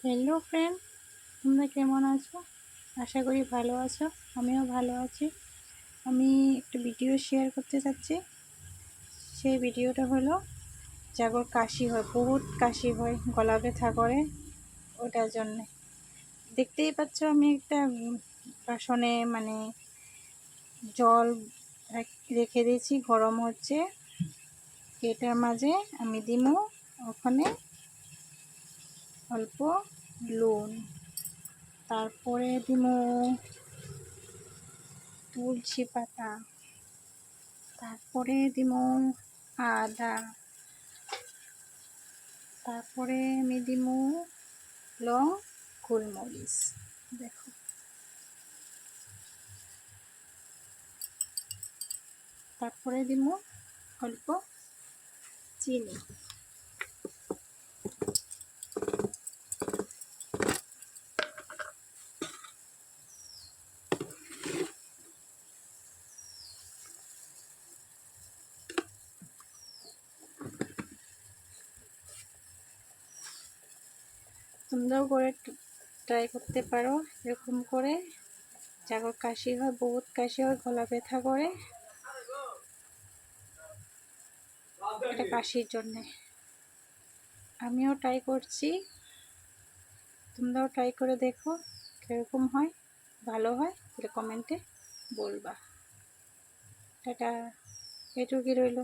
Hello friend, তোমরা কেমন আছো? আশা করি ভালো আছো। আমিও ভালো আছি। আমি একটা ভিডিও শেয়ার করতে চাচ্ছি। সেই ভিডিওটা হলো যাগর কাশি হয়, বহুত কাশি হয়, গলা ব্যথা করে, ওটার জন্যে। দেখতেই পাচ্ছ আমি একটা বাসনে জল রেখে দিয়েছি, গরম হচ্ছে। এটার মাঝে আমি দিমু ওখানে অল্প লবণ, তারপরে দিমু তুলসী পাতা, তারপরে দিমু আদা, তারপরে আমি দিমু লং, গোলমরিচ। দেখো, তারপরে দিমু অল্প চিনি। তোমরাও করে ট্রাই করতে পারো এরকম করে। যাগর কাশি হয়, বহুত কাশি হয়, গলা ব্যথা করে, এটা কাশির জন্যে। আমিও ট্রাই করছি, তোমরাও ট্রাই করে দেখো কীরকম হয়। ভালো হয় তাহলে কমেন্টে বলবা। এটা এটুকুই রইল।